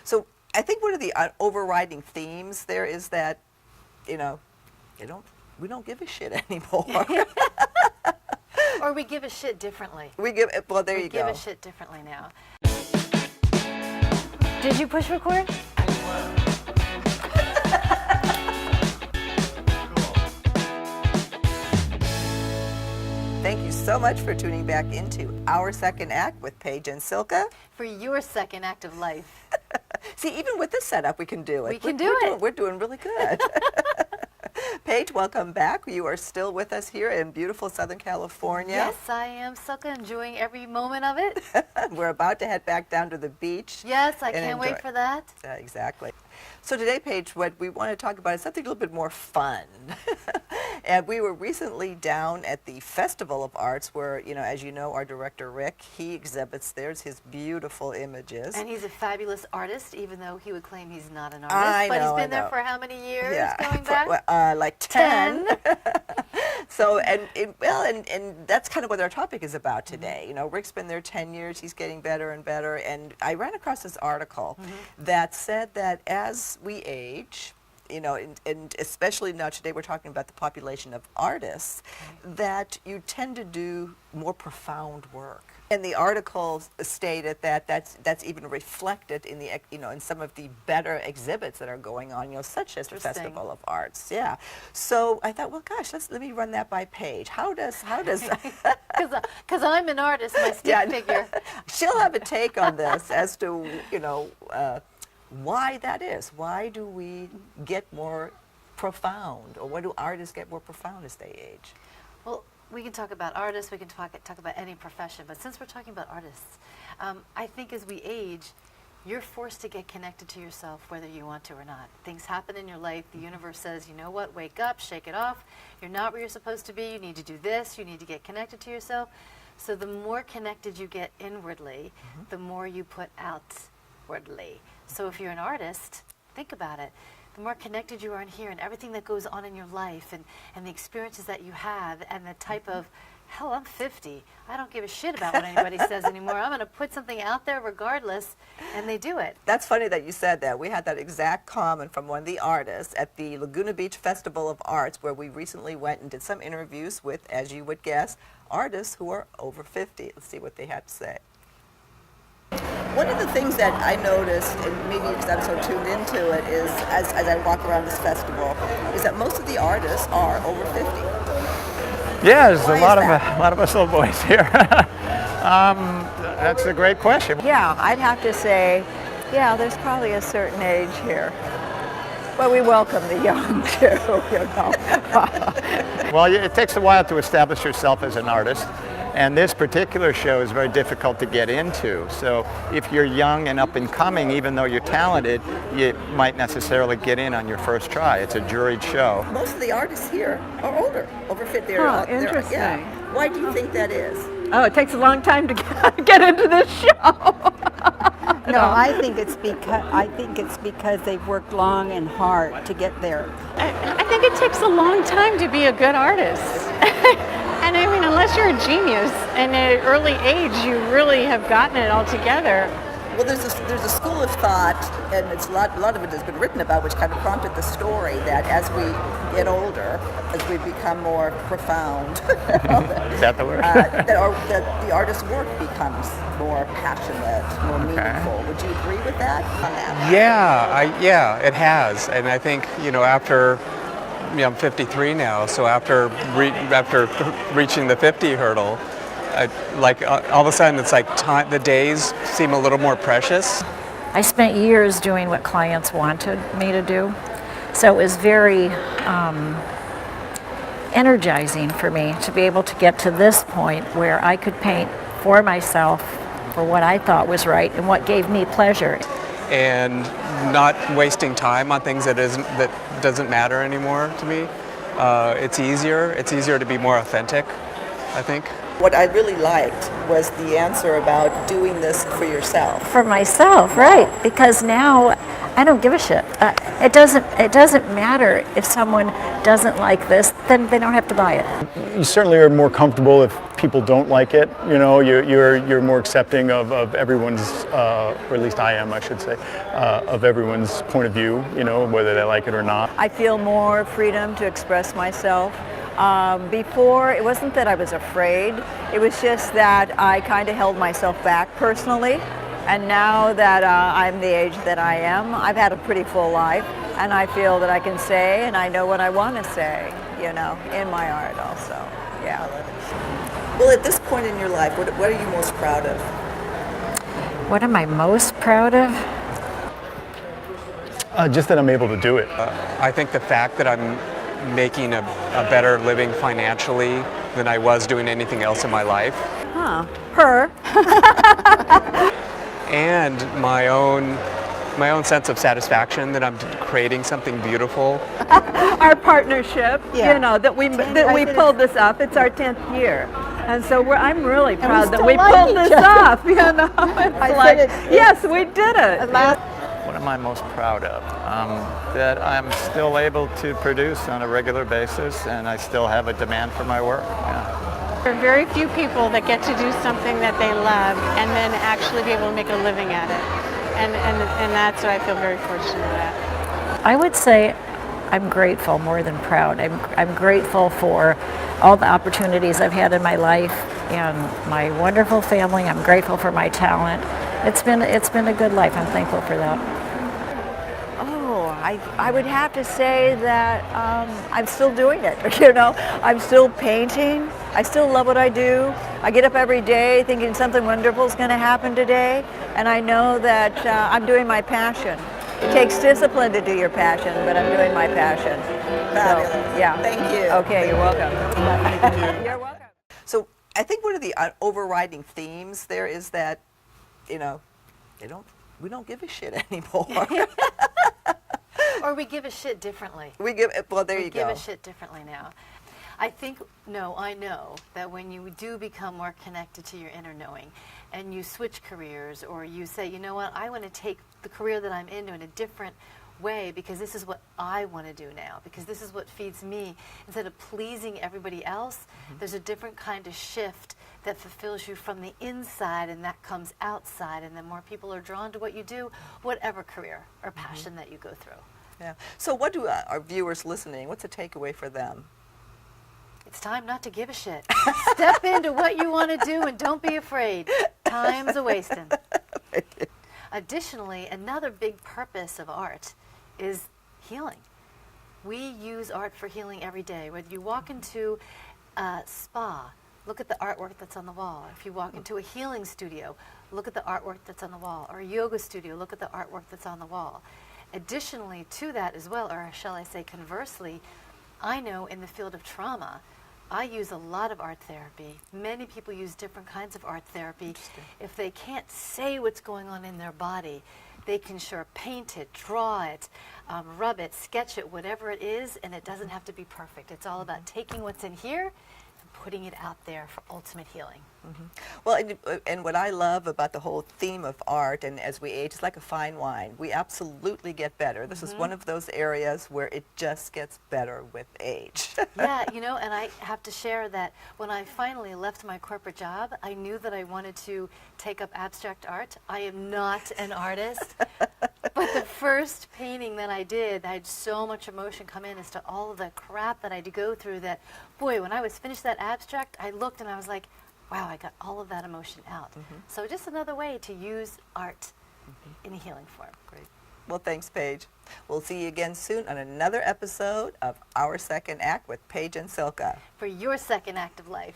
So I think one of the overriding themes there is that, you know, we don't give a shit anymore. Or we give a shit differently. Well, there you go. We give a shit differently now. Did you push record? Thank you so much for tuning back into Our Second Act with Paige and Silka. For your second act of life. See, even with this setup, we can do it. We can do it. We're doing really good. Paige, welcome back. You are still with us here in beautiful Southern California. Yes, I am, Silka, enjoying every moment of it. We're about to head back down to the beach. Yes, I can't wait for that. Exactly. So today, Paige, what we want to talk about is something a little bit more fun. And we were recently down at the Festival of Arts where, you know, as you know, our director, Rick, he exhibits there's his beautiful images. And he's a fabulous artist, even though he would claim he's not an artist. But he's been there for how many years going back? Like 10. So, and that's kind of what our topic is about today. You know, Rick's been there 10 years. He's getting better and better. And I ran across this article that said that as we age, you know, and especially now today we're talking about the population of artists, that you tend to do more profound work. And the article stated that that's even reflected in the, you know, in some of the better exhibits that are going on, you know, such as the Festival of Arts. Yeah. So I thought, well, gosh, let me run that by Paige. How does Because I'm an artist, my stick figure. She'll have a take on this as to, you know, why that is. Why do we get more profound, or why do artists get more profound as they age? Well, we can talk about artists, we can talk about any profession, but since we're talking about artists, I think as we age, you're forced to get connected to yourself whether you want to or not. Things happen in your life, the universe says, you know what, wake up, shake it off, you're not where you're supposed to be, you need to do this, you need to get connected to yourself. So the more connected you get inwardly, the more you put outwardly. So if you're an artist, think about it. The more connected you are in here and everything that goes on in your life and the experiences that you have and the type of, hell, I'm 50. I don't give a shit about what anybody says anymore. I'm going to put something out there regardless, and they do it. That's funny that you said that. We had that exact comment from one of the artists at the Laguna Beach Festival of Arts, where we recently went and did some interviews with, as you would guess, artists who are over 50. Let's see what they had to say. One of the things that I noticed, and maybe because I'm so tuned into it, is as I walk around this festival, is that most of the artists are over 50. Yeah, there's a lot of us little boys here. That's a great question. Yeah, I'd have to say, yeah, there's probably a certain age here. But we welcome the young too, you know. Well, it takes a while to establish yourself as an artist. And this particular show is very difficult to get into. So if you're young and up and coming, even though you're talented, you might necessarily get in on your first try. It's a juried show. Most of the artists here are older, over 50. Interesting. Yeah. Why do you think that is? Oh, it takes a long time to get into this show. No, I think it's because they've worked long and hard to get there. I think it takes a long time to be a good artist. And I mean, unless you're a genius and at an early age, you really have gotten it all together. Well, there's a school of thought, and it's a lot of it has been written about, which kind of prompted the story that as we get older, as we become more profound, Is that the word? that the artist's work becomes more passionate, more meaningful. Would you agree with that? On that? Yeah, it has, and I think, you know, after. I'm 53 now, so after reaching the 50 hurdle, all of a sudden it's like the days seem a little more precious. I spent years doing what clients wanted me to do, so it was very energizing for me to be able to get to this point where I could paint for myself for what I thought was right and what gave me pleasure. And not wasting time on things that doesn't matter anymore to me. It's easier to be more authentic, I think. What I really liked was the answer about doing this for yourself. For myself, right? Because now I don't give a shit. It doesn't matter if someone doesn't like this, then they don't have to buy it. You certainly are more comfortable if people don't like it. You know, you're more accepting of everyone's, or at least I am, I should say, of everyone's point of view. You know, whether they like it or not. I feel more freedom to express myself. Before, it wasn't that I was afraid, it was just that I kind of held myself back personally. And now that I'm the age that I am, I've had a pretty full life, and I feel that I can say and I know what I want to say, you know, in my art also. Yeah. Well, at this point in your life, what are you most proud of? What am I most proud of? Just that I'm able to do it. I think the fact that I'm making a better living financially than I was doing anything else in my life. Huh. Her. And my own sense of satisfaction that I'm creating something beautiful. Our partnership, you know, that we pulled this off. It's our 10th year. And so I'm really proud that we pulled this off, you know. It's like, yes, we did it. What am I most proud of? That I'm still able to produce on a regular basis, and I still have a demand for my work. Yeah. There are very few people that get to do something that they love and then actually be able to make a living at it. And that's what I feel very fortunate at. I would say I'm grateful more than proud. I'm grateful for all the opportunities I've had in my life and my wonderful family. I'm grateful for my talent. It's been a good life. I'm thankful for that. I would have to say that I'm still doing it, you know. I'm still painting. I still love what I do. I get up every day thinking something wonderful is going to happen today, and I know that I'm doing my passion. It takes discipline to do your passion, but I'm doing my passion. Fabulous. So, yeah. Thank you. Okay, you're welcome. You're welcome. So I think one of the overriding themes there is that, you know, we don't give a shit anymore. Or we give a shit differently. Well, there you go. We give a shit differently now. I know that when you do become more connected to your inner knowing and you switch careers, or you say, you know what, I want to take the career that I'm in a different way because this is what I want to do now, because this is what feeds me. Instead of pleasing everybody else, there's a different kind of shift that fulfills you from the inside, and that comes outside, and then more people are drawn to what you do, whatever career or passion that you go through. Yeah. So what do our viewers listening, what's a takeaway for them? It's time not to give a shit. Step into what you want to do and don't be afraid. Time's a wasting. Additionally, another big purpose of art is healing. We use art for healing every day. Whether you walk into a spa, look at the artwork that's on the wall. If you walk into a healing studio, look at the artwork that's on the wall. Or a yoga studio, look at the artwork that's on the wall. Additionally to that as well, or shall I say conversely, I know in the field of trauma, I use a lot of art therapy. Many people use different kinds of art therapy. If they can't say what's going on in their body, they can sure paint it, draw it, rub it, sketch it, whatever it is, and it doesn't have to be perfect. It's all about taking what's in here and putting it out there for ultimate healing. Well, and what I love about the whole theme of art, and as we age, it's like a fine wine. We absolutely get better. This is one of those areas where it just gets better with age. Yeah, you know, and I have to share that when I finally left my corporate job, I knew that I wanted to take up abstract art. I am not an artist, but the first painting that I did, I had so much emotion come in as to all of the crap that I had to go through that, boy, when I was finished that abstract, I looked and I was like, wow, I got all of that emotion out. So just another way to use art in a healing form. Great. Well, thanks, Paige. We'll see you again soon on another episode of Our Second Act with Paige and Silka. For your second act of life.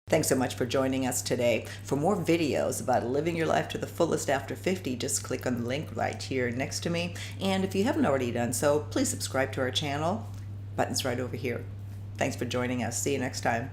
Thanks so much for joining us today. For more videos about living your life to the fullest after 50, just click on the link right here next to me. And if you haven't already done so, please subscribe to our channel. Button's right over here. Thanks for joining us. See you next time.